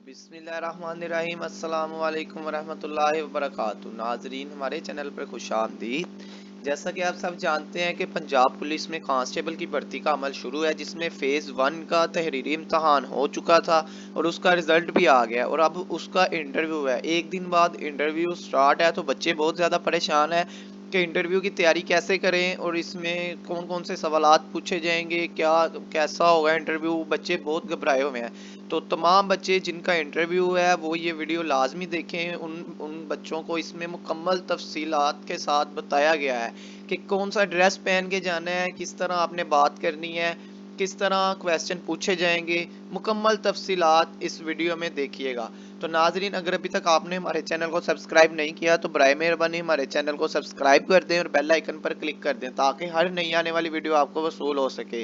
बिस्मिल्लाहिर्रहमानिर्रहीम अस्सलामु अलैकुम वरहमतुल्लाहि वबरकातुहू। नाजरीन, हमारे चैनल पर खुशामदीद। जैसा कि आप सब जानते हैं कि पंजाब पुलिस में कांस्टेबल की भर्ती का अमल शुरू है, जिसमें फ़ेज़ 1 का तहरीरी इम्तहान हो चुका था और उसका रिज़ल्ट भी आ गया और अब उसका इंटरव्यू है। एक दिन बाद इंटरव्यू स्टार्ट है, तो बच्चे बहुत ज़्यादा परेशान हैं कि इंटरव्यू की तैयारी कैसे करें और इसमें कौन कौन से सवालात पूछे जाएंगे, क्या कैसा होगा इंटरव्यू। बच्चे बहुत घबराए हुए हैं। तो तमाम बच्चे जिनका इंटरव्यू है वो ये वीडियो लाजमी देखें। उन उन बच्चों को इसमें मुकम्मल तफसीलात के साथ बताया गया है कि कौन सा ड्रेस पहन के जाना है, किस तरह आपने बात करनी है, किस तरह क्वेश्चन पूछे जाएंगे। मुकम्मल तफसीलात इस वीडियो में देखिएगा। तो नाजरीन, अगर अभी तक आपने हमारे चैनल को सब्सक्राइब नहीं किया तो बराए मेहरबानी हमारे चैनल को सब्सक्राइब कर दें और बेल आइकन पर क्लिक कर दें, ताकि हर नई आने वाली वीडियो आपको वसूल हो सके।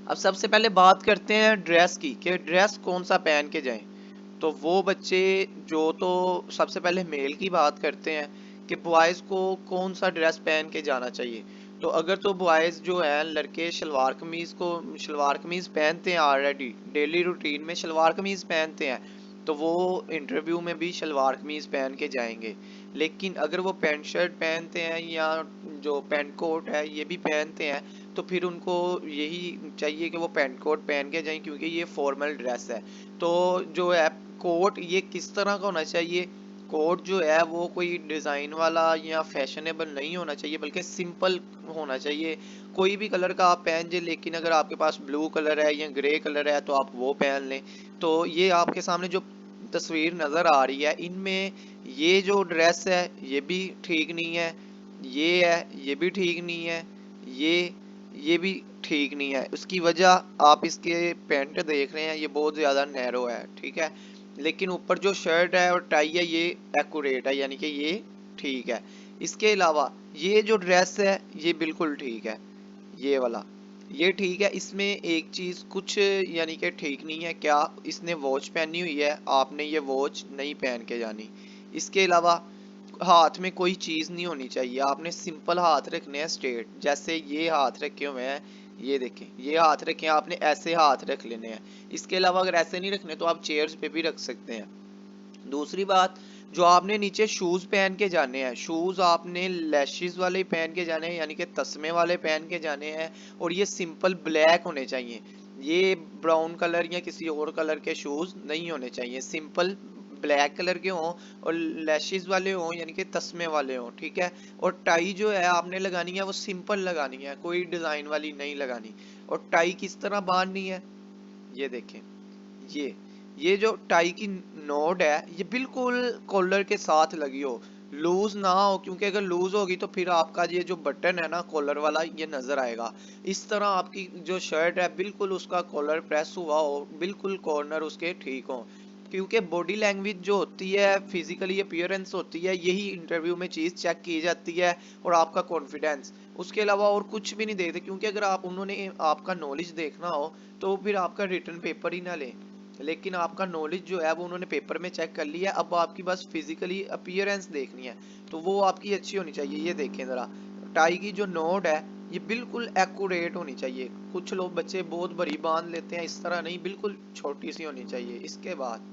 अब सबसे पहले बात करते हैं ड्रेस की कि ड्रेस कौन सा पहन के जाएं। तो वो बच्चे जो तो सबसे पहले मेल की बात करते हैं कि बॉयज़ को कौन सा ड्रेस पहन के जाना चाहिए। तो अगर तो बॉयज़ जो है लड़के शलवार कमीज़ पहनते हैं, ऑलरेडी डेली रूटीन में शलवार कमीज़ पहनते हैं, तो वो इंटरव्यू में भी शलवार कमीज़ पहन के जाएंगे। लेकिन अगर वो पैंट शर्ट पहनते हैं या जो पैंट कोट है ये भी पहनते हैं, तो फिर उनको यही चाहिए कि वो पैंट कोट पहन के जाएं, क्योंकि ये फॉर्मल ड्रेस है। तो जो है कोट ये किस तरह का होना चाहिए। कोट जो है वो कोई डिज़ाइन वाला या फैशनेबल नहीं होना चाहिए, बल्कि सिंपल होना चाहिए। कोई भी कलर का आप पहन जाए, लेकिन अगर आपके पास ब्लू कलर है या ग्रे कलर है तो आप वो पहन लें। तो ये आपके सामने जो तस्वीर नज़र आ रही है, इनमें ये जो ड्रेस है ये भी ठीक नहीं है, ये है ये भी ठीक नहीं है, ये भी ठीक नहीं है। उसकी वजह आप इसके पैंट देख रहे हैं, ये बहुत ज़्यादा नैरो है, ठीक है। लेकिन ऊपर जो शर्ट है और टाई है ये एक्यूरेट है, यानी कि ये ठीक है। इसके अलावा ये जो ड्रेस है ये बिल्कुल ठीक है, ये वाला ये ठीक है। इसमें एक चीज़ कुछ यानी कि ठीक नहीं है, क्या इसने वॉच पहनी हुई है, आपने ये वॉच नहीं पहन के जानी। इसके अलावा हाथ में कोई चीज़ नहीं होनी चाहिए, आपने सिंपल हाथ रखने हैं स्ट्रेट, जैसे ये हाथ रखे हुए हैं, ये देखें ये हाथ रखे हैं, आपने ऐसे हाथ रख लेने हैं। इसके अलावा अगर ऐसे नहीं रखने तो आप चेयर्स पे भी रख सकते हैं। दूसरी बात, जो आपने नीचे शूज़ पहन के जाने हैं, शूज़ आपने लैशिस वाले ही पहन के जाने हैं, यानी कि तस्मे वाले पहन के जाने हैं, और ये सिंपल ब्लैक होने चाहिए। ये ब्राउन कलर या किसी और कलर के शूज़ नहीं होने चाहिए, सिंपल ब्लैक कलर के हों और लैशिस वाले हों, यानी कि तस्मे वाले हों, ठीक है। और टाई जो है आपने लगानी है वो सिंपल लगानी है, कोई डिज़ाइन वाली नहीं लगानी। और टाई किस तरह बांधनी है, ये देखें, ये ये जो टाई की नोट है ये बिल्कुल कॉलर के साथ लगी हो, लूज ना हो, क्योंकि अगर लूज होगी तो फिर आपका ये जो बटन है ना कॉलर वाला ये नजर आएगा। इस तरह आपकी जो शर्ट है बिल्कुल उसका कॉलर प्रेस हुआ हो, बिल्कुल कॉर्नर उसके ठीक हो। क्योंकि बॉडी लैंग्वेज जो होती है, फिजिकली अपीयरेंस होती है, यही इंटरव्यू में चीज़ चेक की जाती है, और आपका कॉन्फिडेंस। उसके अलावा और कुछ भी नहीं देखते, क्योंकि अगर आप उन्होंने आपका नॉलेज देखना हो तो फिर आपका रिटर्न पेपर ही ना लें। लेकिन आपका नॉलेज जो है वो उन्होंने पेपर में चेक कर लिया, अब आपकी बस फिजिकली अपीयरेंस देखनी है, तो वो आपकी अच्छी होनी चाहिए। ये देखें ज़रा, टाई की जो नोट है ये बिल्कुल एक्यूरेट होनी चाहिए। कुछ लोग बच्चे बहुत बड़ी बांध लेते हैं, इस तरह नहीं, बिल्कुल छोटी सी होनी चाहिए। इसके बाद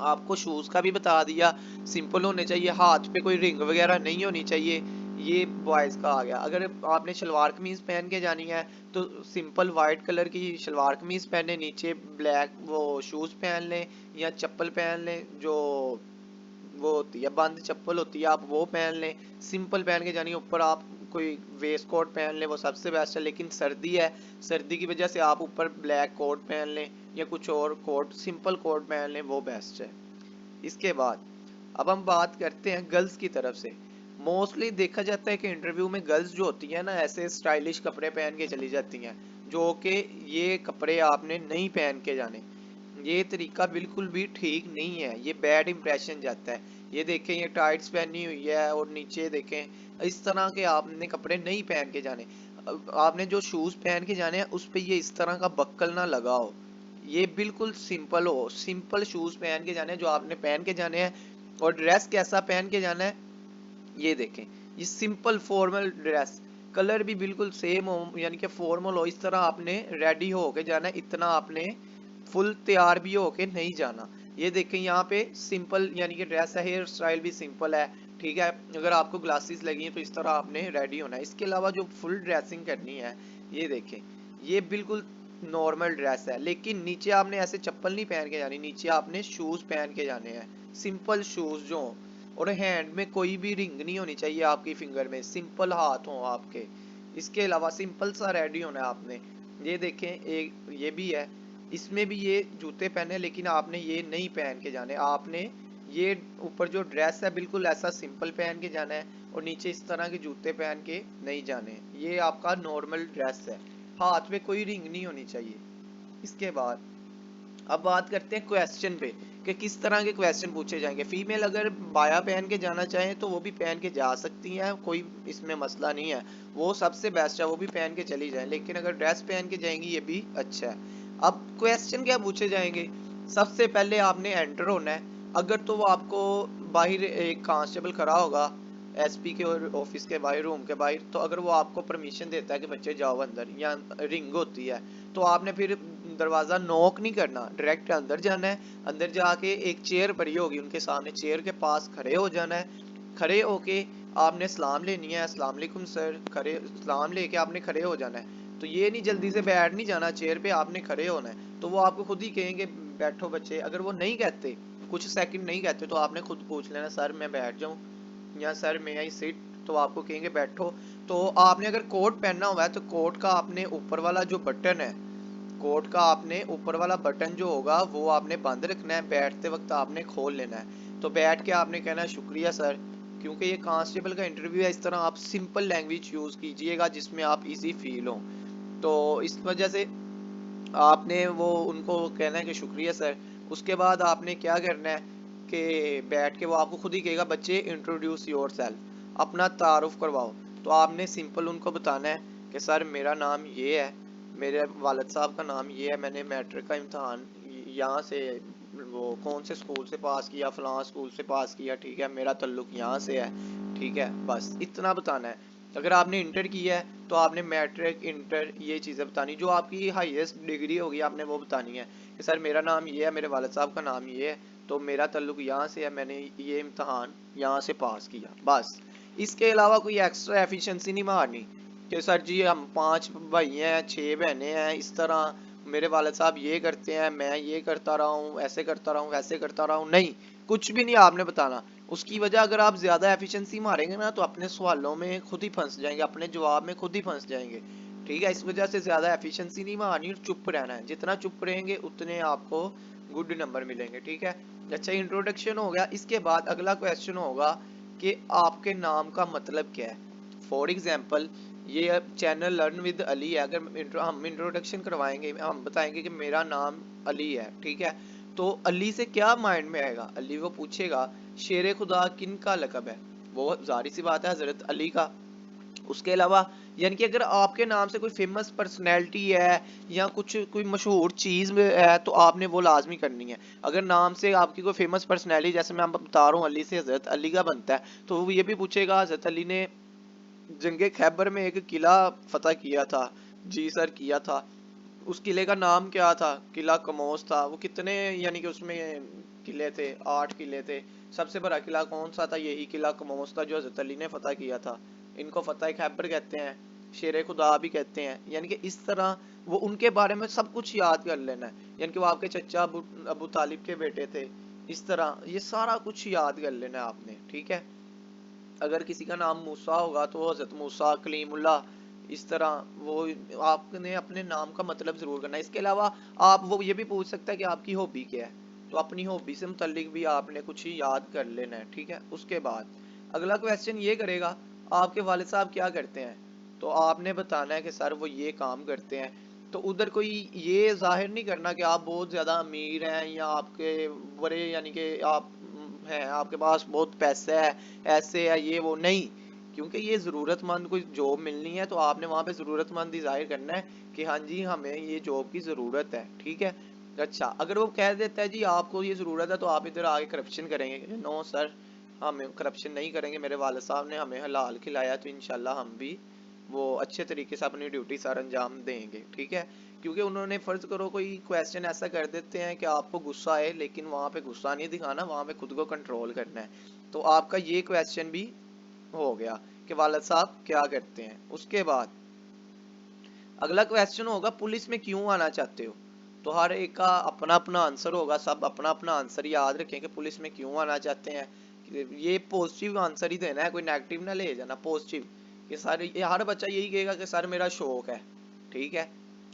आपको शूज़ का भी बता दिया, सिंपल होने चाहिए, हाथ पे कोई रिंग वगैरह नहीं होनी चाहिए। ये बॉयज़ का आ गया। अगर आपने शलवार कमीज़ पहन के जानी है तो सिंपल वाइट कलर की शलवार कमीज़ पहने, नीचे ब्लैक वो शूज़ पहन लें या चप्पल पहन लें, जो वो होती है बंद चप्पल होती है, आप वो पहन लें। सिंपल पहन के जानी है, ऊपर आप कोई वेस्ट कोट पहन लें, वो सबसे बेस्ट है। लेकिन सर्दी है, सर्दी की वजह से आप ऊपर ब्लैक कोट पहन लें या कुछ और कोट, सिंपल कोट पहन लें, वो बेस्ट है। इसके बाद अब हम बात करते हैं गर्ल्स की तरफ से। मोस्टली देखा जाता है कि इंटरव्यू में गर्ल्स जो होती हैं ना ऐसे स्टाइलिश कपड़े पहन के चली जाती हैं, जो कि ये कपड़े आपने नहीं पहन के जाने। ये तरीका बिल्कुल भी ठीक नहीं है, ये बैड इंप्रेशन जाता है। ये देखें, ये टाइट्स पहनी हुई है और नीचे देखें, इस तरह के आपने कपड़े नहीं पहन के जाने। आपने जो शूज़ पहन के जाने हैं उस पे ये इस तरह का बक्कल ना लगाओ, ये बिल्कुल सिंपल हो, सिंपल शूज़ पहन के जाने हैं जो आपने पहन के जाने हैं। और ड्रेस कैसा पहन के जाना है, ये देखें, ये सिंपल फॉर्मल ड्रेस, कलर भी बिल्कुल सेम हो, यानी कि फॉर्मल हो, इस तरह आपने रेडी हो के जाना है, इतना आपने फुल तैयार भी होके नहीं जाना। ये देखें यहाँ पे सिंपल यानी कि ड्रेस है, हेयर स्टाइल भी सिंपल है, ठीक है। अगर आपको ग्लासेस लगी हैं तो इस तरह आपने रेडी होना है। इसके अलावा जो फुल ड्रेसिंग करनी है, ये देखें, ये बिल्कुल नॉर्मल ड्रेस है, लेकिन नीचे आपने ऐसे चप्पल नहीं पहन के जानी, नीचे आपने शूज पहन के जाने हैं, सिंपल शूज जो, और हैंड में कोई भी रिंग नहीं होनी चाहिए आपकी फिंगर में, सिंपल हाथ हो आपके। इसके अलावा सिंपल सा रेडी होना है आपने। ये देखें, एक ये भी है, इसमें भी ये जूते पहने, लेकिन आपने ये नहीं पहन के जाने, आपने ये ऊपर जो ड्रेस है बिल्कुल ऐसा सिंपल पहन के जाना है, और नीचे इस तरह के जूते पहन के नहीं जाने। ये आपका नॉर्मल ड्रेस है, हाथ में कोई रिंग नहीं होनी चाहिए। इसके बाद अब बात करते हैं क्वेश्चन पे कि किस तरह के क्वेश्चन पूछे जाएंगे। फीमेल अगर बाया पहन के जाना चाहें तो वो भी पहन के जा सकती हैं, कोई इसमें मसला नहीं है, वो सबसे बेस्ट है, वो भी पहन के चली जाए। लेकिन अगर ड्रेस पहन के जाएंगी ये भी अच्छा है। अब क्वेश्चन क्या पूछे जाएंगे, सबसे पहले आपने एंटर होना है। अगर तो वो आपको बाहर एक कांस्टेबल खड़ा होगा एसपी के और ऑफिस के बाहर, रूम के बाहर, तो अगर वो आपको परमिशन देता है कि बच्चे जाओ अंदर, या रिंग होती है, तो आपने फिर दरवाजा नॉक नहीं करना, डायरेक्ट अंदर जाना है। अंदर जाके एक चेयर पड़ी होगी उनके सामने, चेयर के पास खड़े हो जाना है। खड़े होके आपने सलाम लेनी है, अस्सलाम वालेकुम सर, खड़े सलाम लेके आपने खड़े हो जाना है। तो ये नहीं जल्दी से बैठ नहीं जाना चेयर पे, आपने खड़े होना है। तो वो आपको खुद ही कहेंगे बैठो बच्चे। अगर वो नहीं कहते, कुछ सेकंड नहीं कहते, तो आपने खुद पूछ लेना सर मैं बैठ जाऊं, या सर मे आई सिट, तो आपको कहेंगे बैठो। तो आपने अगर कोट पहनना हुआ है तो कोट का आपने ऊपर वाला जो बटन है, कोट का आपने ऊपर वाला बटन जो होगा वो आपने बंद रखना है, बैठते वक्त आपने खोल लेना है। तो बैठ के आपने कहना है शुक्रिया सर, क्योंकि ये कांस्टेबल का इंटरव्यू है। इस तरह आप सिंपल लैंग्वेज यूज कीजिएगा जिसमें आप इजी फील हो। तो इस वजह से आपने वो उनको कहना है कि शुक्रिया सर। उसके बाद आपने क्या करना है कि बैठ के वो आपको खुद ही कहेगा बच्चे इंट्रोड्यूस योर सेल्फ, अपना तारुफ करवाओ। तो आपने सिंपल उनको बताना है कि सर मेरा नाम ये है, मेरे वालिद साहब का नाम ये है, मैंने मैट्रिक का इम्तहान यहाँ से वो कौन से स्कूल से पास किया, फलां स्कूल से पास किया, ठीक है, मेरा तल्लुक यहाँ से है, ठीक है, बस इतना बताना है। अगर आपने इंटर किया है तो आपने मैट्रिक इंटर ये चीज़ें बतानी, जो आपकी हाईएस्ट डिग्री होगी आपने वो बतानी है कि सर मेरा नाम ये है, मेरे वालिद साहब का नाम ये है, तो मेरा तल्लुक यहाँ से है, मैंने ये इम्तहान यहाँ से पास किया, बस। इसके अलावा कोई एक्स्ट्रा एफिशिएंसी नहीं मारनी कि सर जी हम 5 भाई हैं 6 बहनें हैं, इस तरह मेरे वालिद साहब ये करते हैं, मैं ये करता रहा हूँ, ऐसे करता रहा हूँ, वैसे करता रहा हूँ, नहीं, कुछ भी नहीं आपने बताना। उसकी वजह अगर आप ज्यादा एफिशिएंसी मारेंगे ना तो अपने सवालों में खुद ही फंस जाएंगे, अपने जवाब में खुद ही फंस जाएंगे, ठीक है। इस वजह से ज्यादा एफिशिएंसी नहीं मारनी, चुप रहना है, जितना चुप रहेंगे उतने आपको गुड नंबर मिलेंगे, ठीक है। अच्छा, इंट्रोडक्शन हो गया। इसके बाद अगला क्वेश्चन होगा कि आपके नाम का मतलब क्या है। फॉर एग्जाम्पल ये चैनल लर्न विद अली है, अगर हम इंट्रोडक्शन करवाएंगे, हम बताएंगे कि मेरा नाम अली है, ठीक है, तो अली से क्या माइंड में आएगा, अली वो पूछेगा शेर खुदा किन का लकब है, वो जारी सी बात है हजरत अली का। उसके अलावा यानी कि अगर आपके नाम से कोई फेमस पर्सनैलिटी है या कुछ कोई मशहूर चीज है तो आपने वो लाजमी करनी है। अगर नाम से आपकी कोई फेमस पर्सनैलिटी, जैसे मैं बता रहा हूँ अली से हजरत अली का बनता है, तो वो ये भी पूछेगा हजरत अली ने जंगे खैबर में एक किला फतह किया था, जी सर किया था, उस किले का नाम क्या था, किला कमोस था। वो कितने यानी कि उसमें किले थे, 8 किले थे, सबसे बड़ा किला कौन सा था, यही किला कमोस था जो हजरत अली ने फतह किया था। इनको फतह खैबर कहते हैं, शेर खुदा भी कहते हैं। यानी कि इस तरह वो उनके बारे में सब कुछ याद कर लेना है, यानी कि वो आपके चचा अबू तालिब के बेटे थे, इस तरह ये सारा कुछ याद कर लेना है आपने, ठीक है। अगर किसी का नाम मूसा होगा तो हजरत मूसा कलीमुल्लाह, इस तरह वो आपने अपने नाम का मतलब जरूर करना है। इसके अलावा आप वो ये भी पूछ सकता है कि आपकी हॉबी क्या है, तो अपनी हॉबी से मुतल्लिक भी आपने कुछ ही याद कर लेना है, ठीक है। उसके बाद अगला क्वेश्चन ये करेगा आपके वालिद साहब क्या करते हैं, तो आपने बताना है कि सर वो ये काम करते हैं। तो उधर कोई ये जाहिर नहीं करना कि आप बहुत ज़्यादा अमीर हैं या आपके बड़े यानी कि आप हैं, आपके पास बहुत पैसा है, ऐसे है ये वो, नहीं। क्योंकि ये ज़रूरतमंद कोई जॉब मिलनी है तो आपने वहाँ पे ज़रूरतमंद ही जाहिर करना है कि हाँ जी हमें ये जॉब की ज़रूरत है, ठीक है। अच्छा, अगर वो कह देता है जी आपको ये ज़रूरत है तो आप इधर आगे करप्शन करेंगे, नो सर हम करप्शन नहीं करेंगे, मेरे वालिद साहब ने हमें हलाल खिलाया तो इंशाल्लाह हम भी वो अच्छे तरीके से अपनी ड्यूटी सर अंजाम देंगे, ठीक है। क्योंकि उन्होंने फ़र्ज़ करो कोई क्वेश्चन ऐसा कर देते हैं कि आपको गुस्सा आए, लेकिन वहाँ पे गुस्सा नहीं दिखाना, वहाँ पे खुद को कंट्रोल करना है। तो आपका ये क्वेश्चन भी हो गया कि वालिद साहब क्या करते हैं। उसके बाद अगला क्वेश्चन होगा पुलिस में क्यों आना चाहते हो। तो हर एक का अपना अपना आंसर होगा, सब अपना अपना आंसर याद रखें कि पुलिस में क्यों आना चाहते हैं। ये पॉजिटिव आंसर ही देना है, कोई नेगेटिव ना ले जाना, पॉजिटिव। कि सर, ये हर बच्चा यही कहेगा कि सर मेरा शौक है, ठीक है।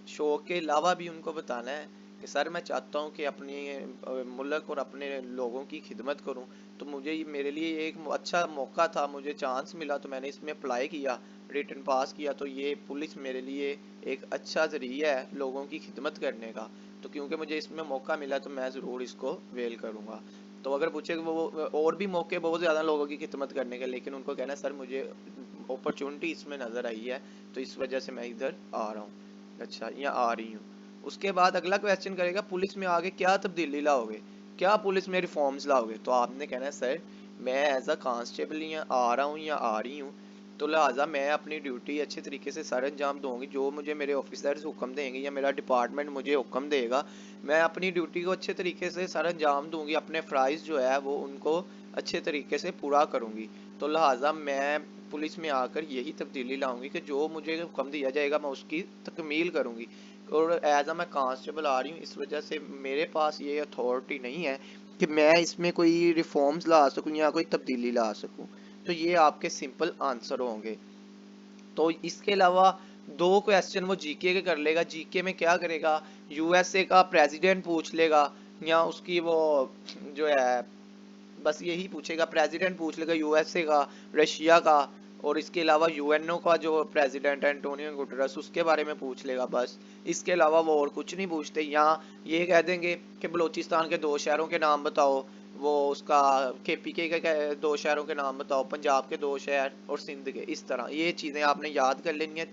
शौक के अलावा भी उनको बताना है कि सर मैं चाहता हूँ कि अपने मुल्क और अपने लोगों की खिदमत करूँ। तो मुझे मेरे लिए एक अच्छा मौका था, मुझे चांस मिला तो मैंने इसमें अप्लाई किया, रिटन पास किया। तो ये पुलिस मेरे लिए एक अच्छा ज़रिया है लोगों की खिदमत करने का। तो क्योंकि मुझे इसमें मौका मिला तो मैं ज़रूर इसको वेल करूँगा। तो अगर पूछे कि वो और भी मौके बहुत ज़्यादा लोगों की खिदमत करने के, लेकिन उनको कहना है सर मुझे अपॉर्चुनिटी इसमें नज़र आई है तो इस वजह से मैं इधर आ रहा हूँ, अच्छा या आ रही हूँ। उसके बाद अगला क्वेश्चन करेगा पुलिस में आगे क्या तब्दीली लाओगे, क्या पुलिस में रिफॉर्म्स लाओगे। तो आपने कहना है सर मैं एज अ कांस्टेबल यहाँ आ रहा हूँ या आ रही हूँ, तो लिहाजा मैं अपनी ड्यूटी अच्छे तरीके से सर अंजाम दूंगी। जो मुझे मेरे ऑफिसर्स हुक्म देंगे या मेरा डिपार्टमेंट मुझे हुक्म देगा, मैं अपनी ड्यूटी को अच्छे तरीके से सर अंजाम दूंगी, अपने फ़राइज़ जो है वो उनको अच्छे तरीके से पूरा करूंगी। तो लिहाजा मैं पुलिस में आकर यही तब्दीली लाऊंगी कि जो मुझे हुक्म दिया जाएगा मैं उसकी तकमील करूंगी। और एज अ मैं कांस्टेबल आ रही हूँ, इस वजह से मेरे पास ये अथॉरिटी नहीं है कि मैं इसमें कोई रिफॉर्म्स ला सकूँ या कोई तब्दीली ला सकूँ। तो ये आपके सिंपल आंसर होंगे। तो इसके अलावा दो क्वेश्चन वो जीके के कर लेगा। जीके में क्या करेगा, यूएसए का प्रेसिडेंट पूछ लेगा या उसकी वो जो है बस यही पूछेगा, प्रेसिडेंट पूछ लेगा यूएसए का, रशिया का, और इसके अलावा यूएनओ का जो प्रेसिडेंट है एंटोनियो गुटेरेस उसके बारे में पूछ लेगा बस। इसके अलावा वो और कुछ नहीं पूछते। यहाँ ये कह देंगे कि बलूचिस्तान के 2 शहरों के नाम बताओ, वो उसका केपीके के दो शहरों के नाम बताओ, पंजाब के 2 शहर और सिंध के। इस तरह ये चीज़ें आपने याद कर लेनी है।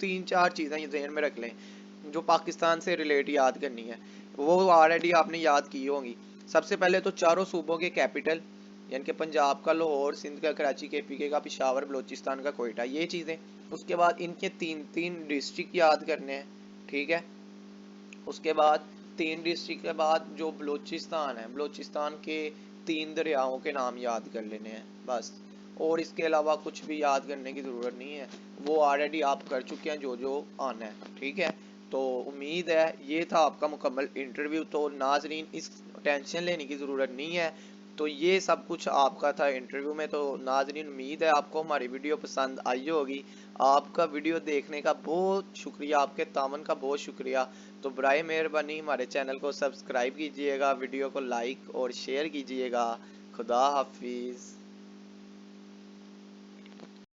तीन चार चीज़ें ये ज़हन में रख लें जो पाकिस्तान से रिलेट याद करनी है, वो ऑलरेडी आपने याद की होंगी। सबसे पहले तो चारों सूबों के कैपिटल, यानी कि पंजाब का लाहौर, सिंध का कराची, केपीके का पेशावर, बलूचिस्तान का कोयटा, ये चीज़ें। उसके बाद इनके तीन तीन डिस्ट्रिक्ट याद करने हैं, ठीक है। उसके बाद 3 डिस्ट्रिक्ट के बाद जो बलूचिस्तान है, बलूचिस्तान के 3 दरियाओं के नाम याद कर लेने हैं बस। और इसके अलावा कुछ भी याद करने की ज़रूरत नहीं है, वो ऑलरेडी आप कर चुके हैं जो जो आना है, ठीक है। तो उम्मीद है ये था आपका मुकम्मल इंटरव्यू। तो नाजरीन इस टेंशन लेने की ज़रूरत नहीं है। तो ये सब कुछ आपका था इंटरव्यू में। तो नाजरीन उम्मीद है आपको हमारी वीडियो पसंद आई होगी। आपका वीडियो देखने का बहुत शुक्रिया, आपके तामन का बहुत शुक्रिया। तो बराए मेहरबानी हमारे चैनल को सब्सक्राइब कीजिएगा, वीडियो को लाइक और शेयर कीजिएगा। खुदा हाफिज़।